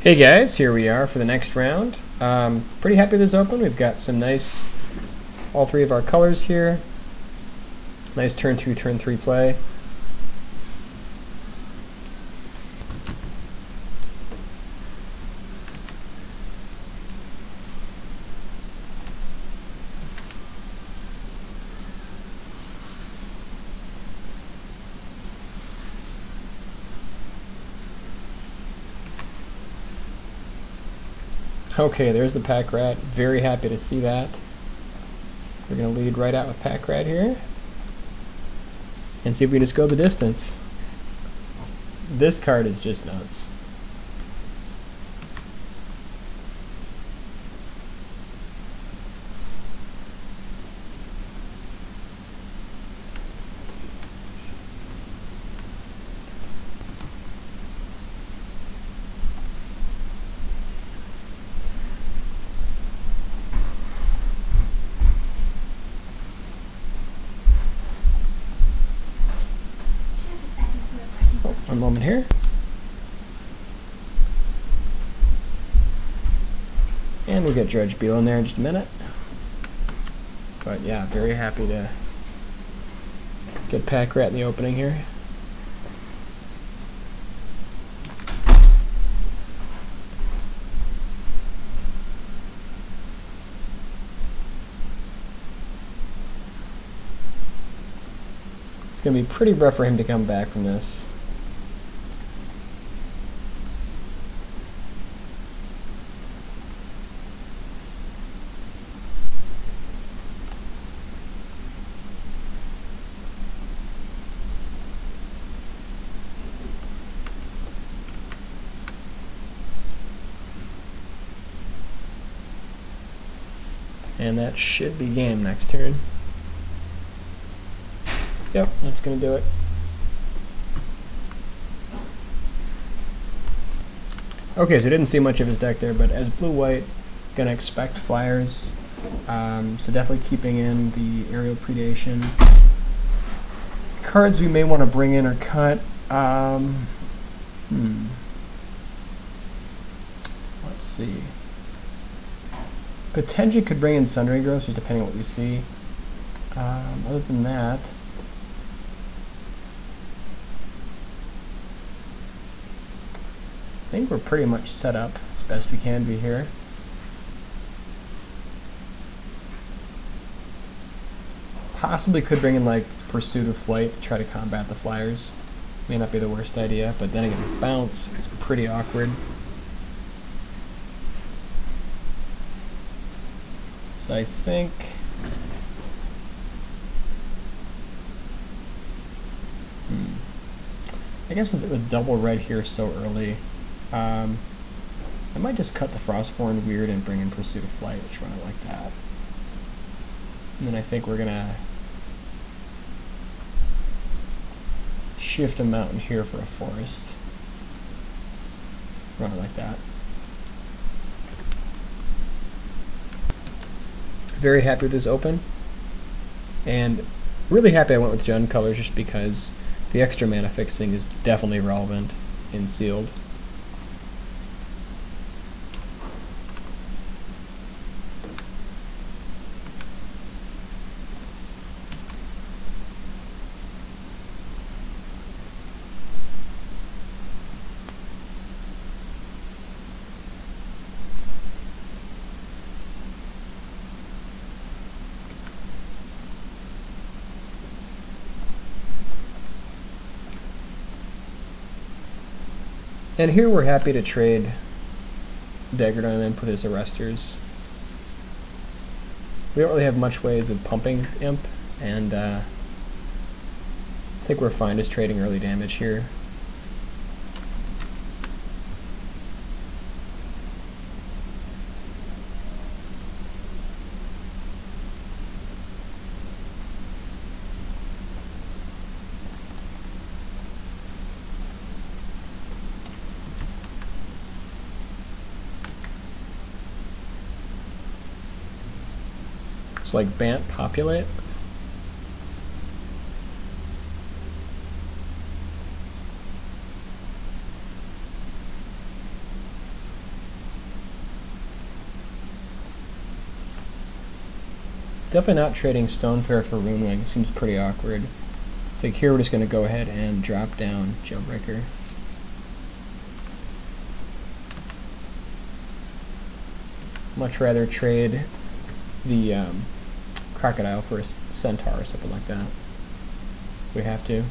Hey guys, here we are for the next round. Pretty happy with this open. We've got some nice, all three of our colors here. Nice turn 2, turn 3 play. Okay, there's the pack rat. Very happy to see that. We're going to lead right out with pack rat here. And see if we can just go the distance. This card is just nuts. One moment here. And we'll get Judge Beal in there in just a minute. But yeah, very happy to get pack rat in the opening here. It's going to be pretty rough for him to come back from this. And that should be game next turn. Yep, that's going to do it. Okay, so I didn't see much of his deck there, but as blue-white, going to expect flyers. So definitely keeping in the aerial predation. Cards we may want to bring in or cut. Let's see. Potentially could bring in Sundering Growth, just depending on what we see. Other than that, I think we're pretty much set up as best we can be here. Possibly could bring in like Pursuit of Flight to try to combat the flyers. May not be the worst idea, but then again, bounce, it's pretty awkward. So I think I guess with double red here so early, I might just cut the Frostborn weird and bring in Pursuit of Flight, which run it like that. And then I think we're gonna shift a mountain here for a forest. Run it like that. Very happy with this open, and really happy I went with Jund colors just because the extra mana fixing is definitely relevant in sealed. And here we're happy to trade Dagger Diamond with his Arresters. We don't really have much ways of pumping Imp, and I think we're fine just trading early damage here. So like Bant Populate. Definitely not trading Stonefair for Runewing. Seems pretty awkward. So like here we're just going to go ahead and drop down Jailbreaker. Much rather trade the Crocodile for a Centaur or something like that. We have to.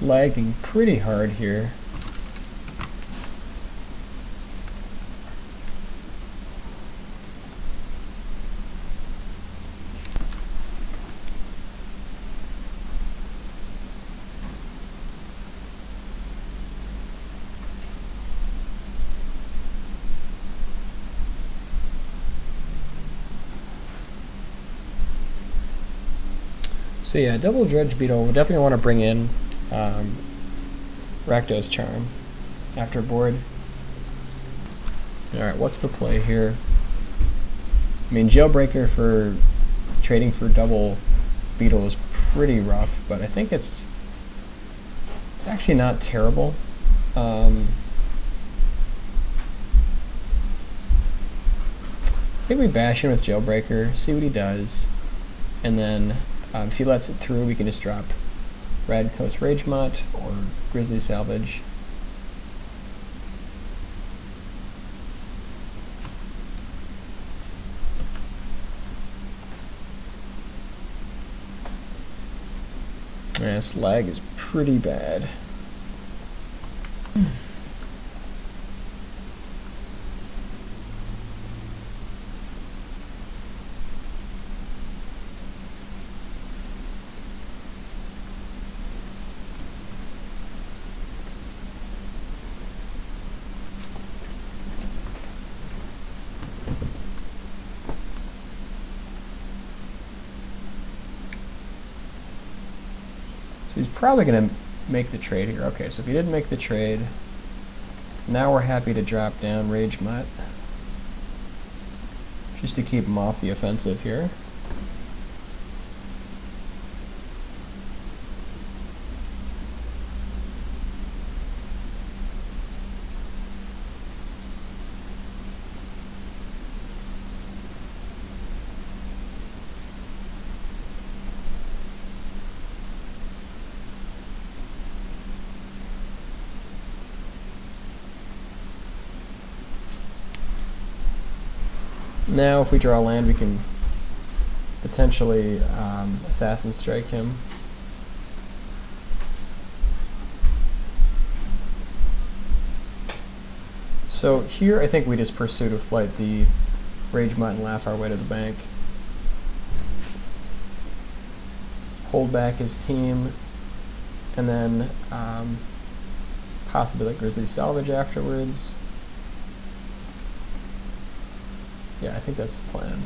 Lagging pretty hard here. So yeah, double Dredge Beetle, we definitely want to bring in Rakdos Charm after board. Alright, what's the play here? I mean, Jailbreaker for trading for double Beetle is pretty rough, but I think it's actually not terrible. I think we bash in with Jailbreaker, see what he does, and then if he lets it through, we can just drop Red Coast Ragemont or Grizzly Salvage. Yeah, this lag is pretty bad. He's probably going to make the trade here. Okay, so if he didn't make the trade, now we're happy to drop down Rage Mutt just to keep him off the offensive here. Now if we draw land, we can potentially Assassin Strike him. So here I think we just pursue to flight the Rage Mutt and laugh our way to the bank. Hold back his team, and then possibly like Grizzly Salvage afterwards. Yeah, I think that's the plan.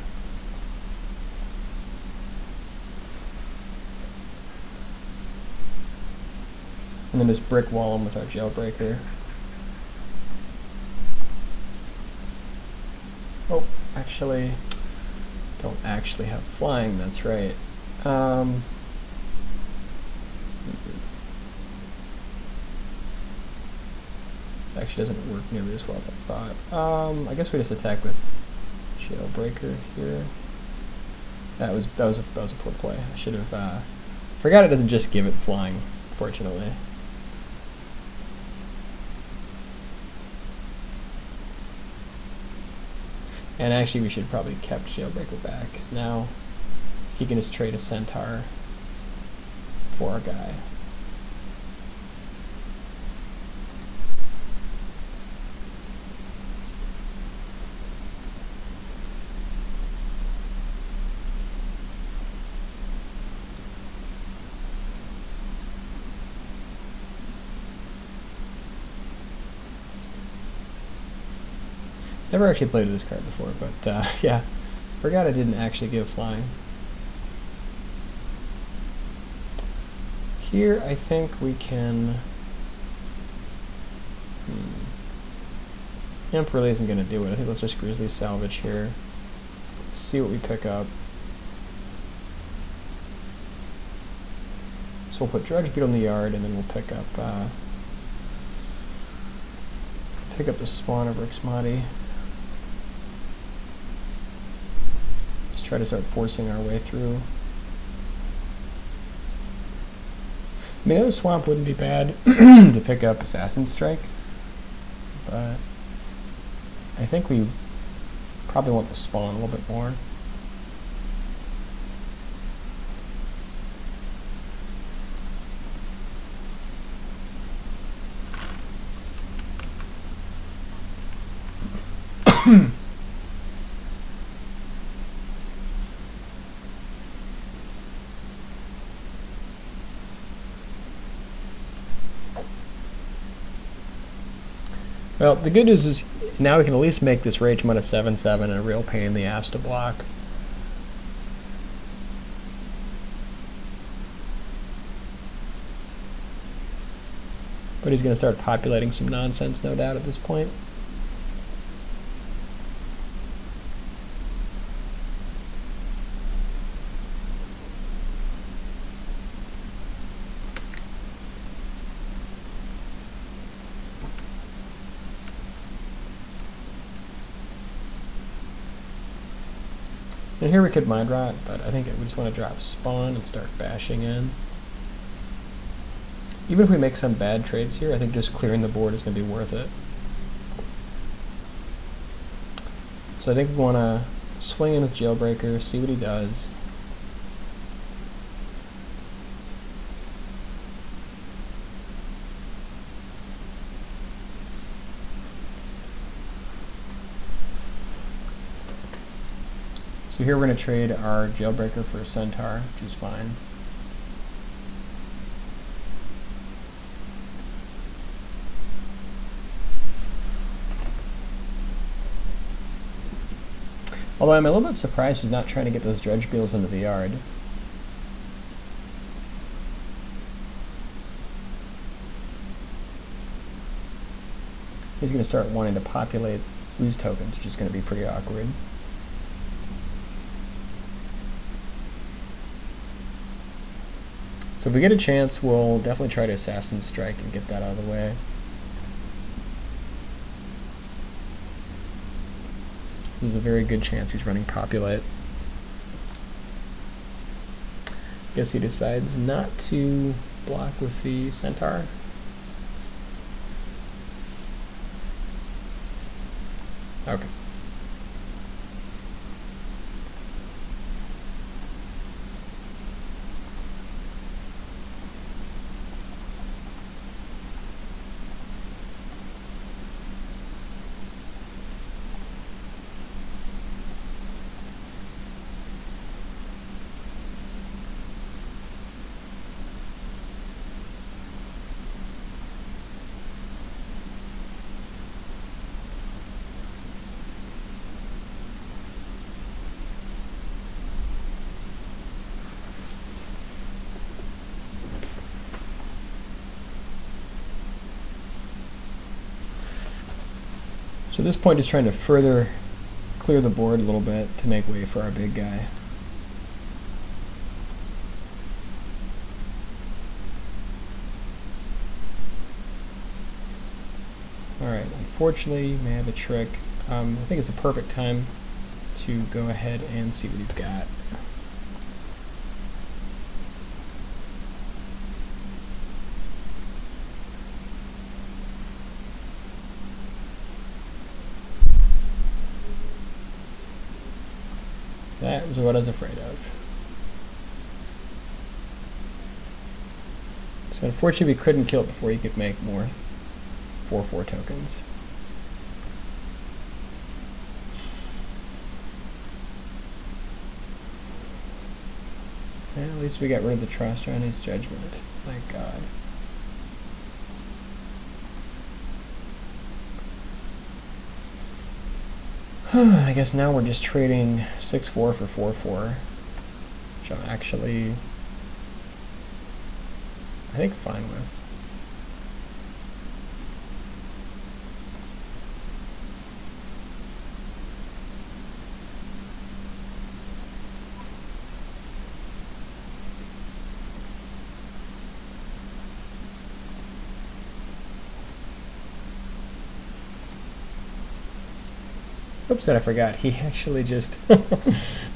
And then just brick wall him with our Jailbreaker. Oh, actually, don't actually have flying, that's right. This actually doesn't work nearly as well as I thought. I guess we just attack with Jailbreaker here. That was a poor play. I should have forgot it doesn't just give it flying, fortunately. And actually we should probably kept Jailbreaker back, because now he can just trade a Centaur for a guy. Never actually played with this card before, but yeah, forgot I didn't actually give flying. Here I think we can... Imp really isn't going to do it. I think let's just Grizzly salvage here. See what we pick up. So we'll put Dredge Beetle in the yard, and then we'll pick up the spawn of Rixmati. Just try to start forcing our way through. I mean, the swamp wouldn't be bad to pick up Assassin Strike, but I think we probably want the spawn a little bit more. Well, the good news is now we can at least make this Rage Mud a 7/7 a real pain in the ass to block. But he's going to start populating some nonsense, no doubt, at this point. And here we could Mind Rot, but I think we just want to drop Spawn and start bashing in. Even if we make some bad trades here, I think just clearing the board is going to be worth it. So I think we want to swing in with Jailbreaker, see what he does. So here we're going to trade our Jailbreaker for a Centaur, which is fine. Although I'm a little bit surprised he's not trying to get those Dredge Beetles into the yard. He's going to start wanting to populate Ooze tokens, which is going to be pretty awkward. So if we get a chance, we'll definitely try to Assassin Strike and get that out of the way. There's a very good chance he's running Populate. Guess he decides not to block with the Centaur. Okay. So at this point, just trying to further clear the board a little bit to make way for our big guy. Alright, unfortunately, may have a trick. I think it's a perfect time to go ahead and see what he's got. That was what I was afraid of. So unfortunately we couldn't kill it before he could make more 4/4 tokens. And at least we got rid of the trust on his judgment. Thank God. I guess now we're just trading 6/4 for 4/4, which I'm actually, I think, fine with. Oops, and I forgot. He actually just did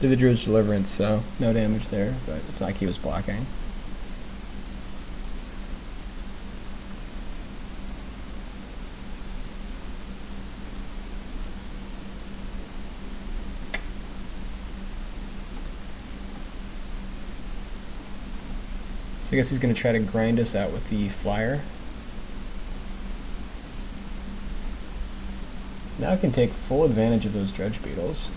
the Druid's Deliverance, so no damage there, but it's not like he was blocking. So I guess he's going to try to grind us out with the Flyer. Now I can take full advantage of those Dredge Beetles.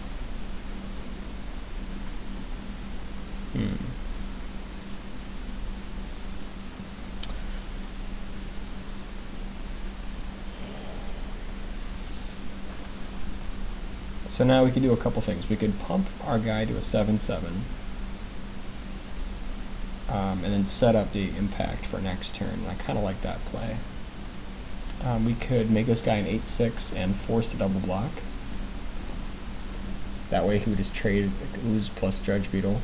So now we could do a couple things. We could pump our guy to a 7/7, and then set up the impact for next turn. I kind of like that play. We could make this guy an 8/6 and force the double block. That way he would just trade Ooze plus Dredge Beetle.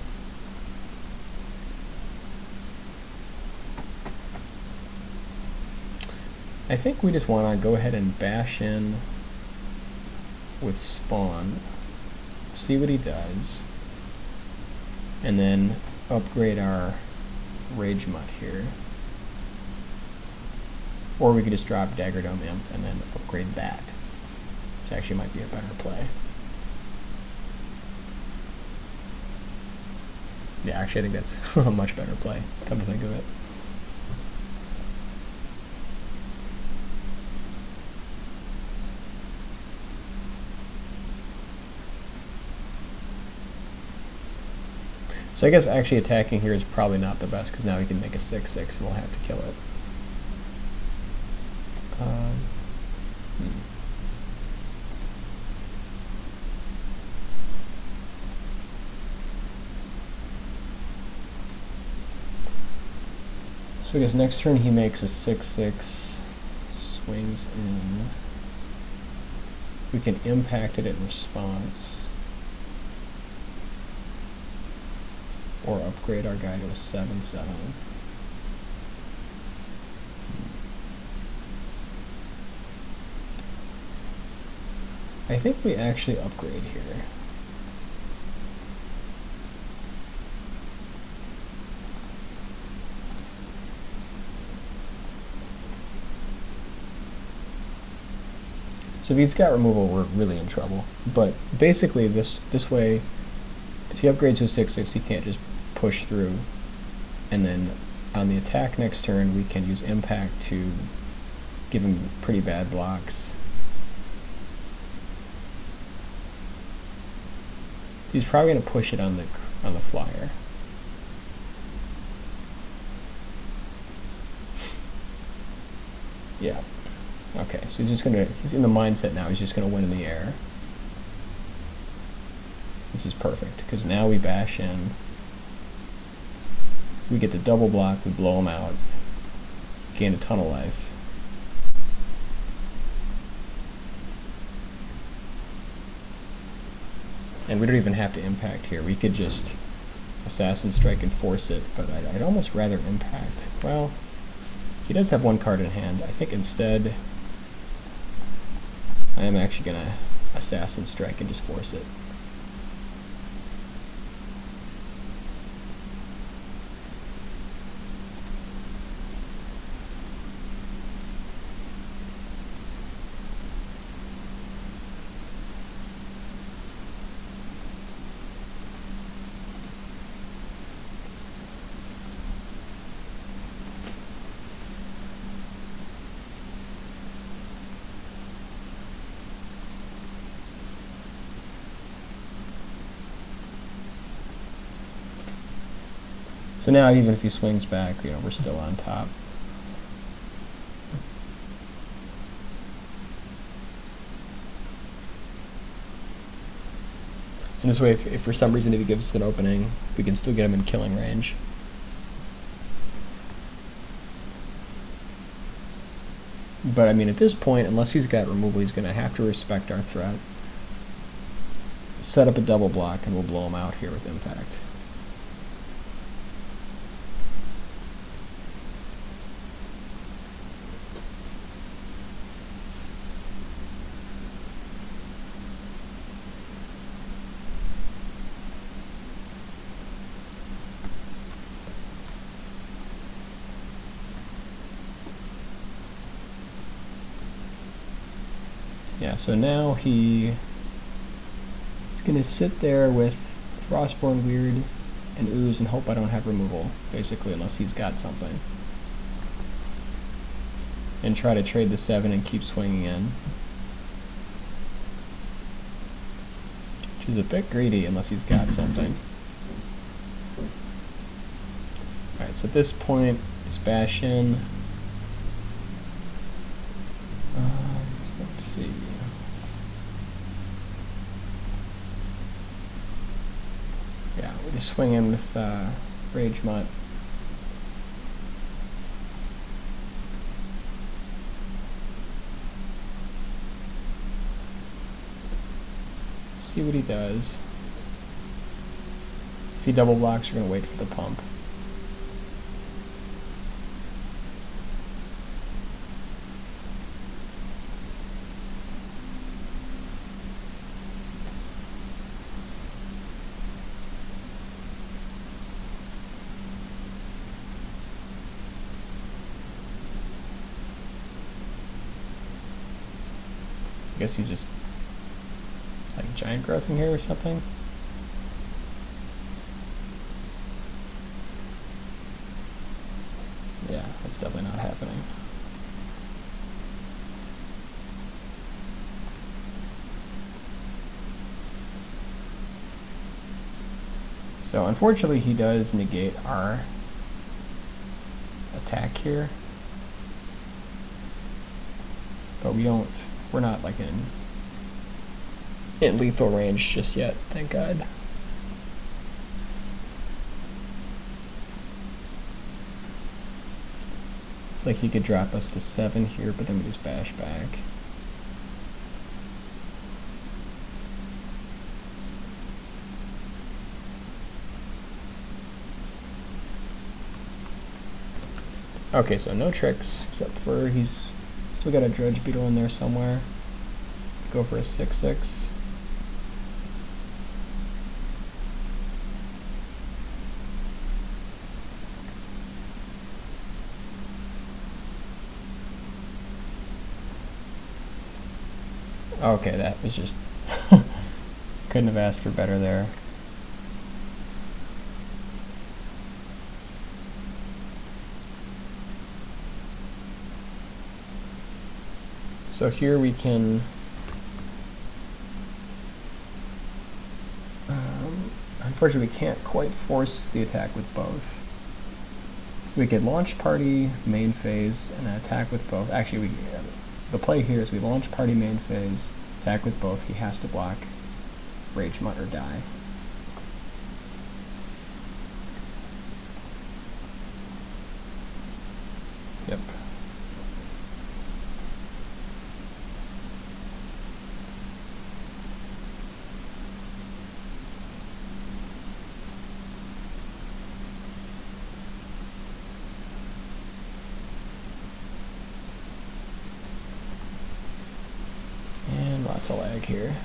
I think we just want to go ahead and bash in with Spawn, see what he does, and then upgrade our Rage Mutt here. Or we could just drop Dagger Dome Imp and then upgrade that, which actually might be a better play. Yeah, actually I think that's a much better play, come to think of it. So I guess actually attacking here is probably not the best, because now we can make a 6/6 and we'll have to kill it. So I guess next turn he makes a 6/6, swings in. We can impact it in response, or upgrade our guy to a 7/7. I think we actually upgrade here. So if he's got removal, we're really in trouble. But basically this way, if he upgrades to a 6/6, he can't just push through. And then on the attack next turn, we can use impact to give him pretty bad blocks. So he's probably going to push it on the Flyer. Yeah. Okay, so he's in the mindset now, he's just gonna win in the air. This is perfect, because now we bash in, we get the double block, we blow him out, gain a ton of life. And we don't even have to impact here, we could just Assassin Strike and force it, but I'd almost rather impact. Well, he does have one card in hand. I think instead I am actually going to Assassin Strike and just force it. So now even if he swings back, we're still on top. And this way, if for some reason he gives us an opening, we can still get him in killing range. But I mean, at this point, unless he's got removal, he's going to have to respect our threat. Set up a double block, and we'll blow him out here with impact. Yeah, so now he's gonna sit there with Frostborn Weird and Ooze and hope I don't have removal, basically, unless he's got something. And try to trade the 7 and keep swinging in. Which is a bit greedy unless he's got something. Alright, so at this point, just bash in. Let's see. Yeah, we just swing in with Rage Mutt. See what he does. If he double blocks, you're going to wait for the pump. I guess he's just like giant growthing here or something. Yeah, that's definitely not happening. So unfortunately he does negate our attack here. But we're not like in lethal range just yet, thank God. It's like he could drop us to 7 here, but then we just bash back. Okay, so no tricks, except for he's still got a Dredge Beetle in there somewhere. Go for a 6/6. Okay, that was just couldn't have asked for better there. So here we can unfortunately we can't quite force the attack with both. We could launch party main phase and attack with both. Actually, the play here is we launch party main phase, attack with both. He has to block Rage Mutt or die. Yep. Lots of lag here.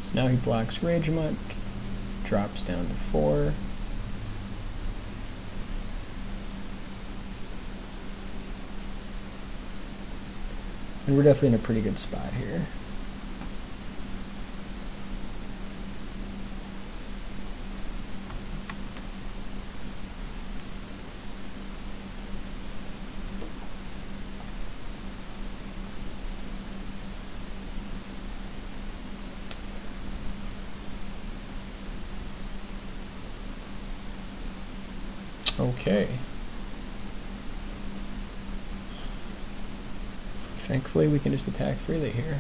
So now he blocks Rage Mutt, drops down to 4. And we're definitely in a pretty good spot here. Okay. Thankfully, we can just attack freely here.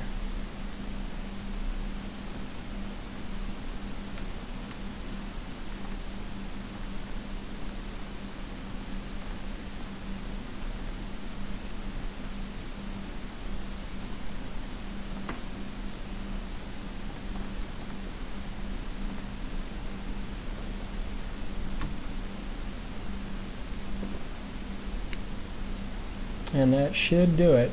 And that should do it.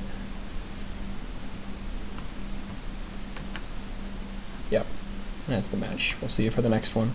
Yep, that's the match. We'll see you for the next one.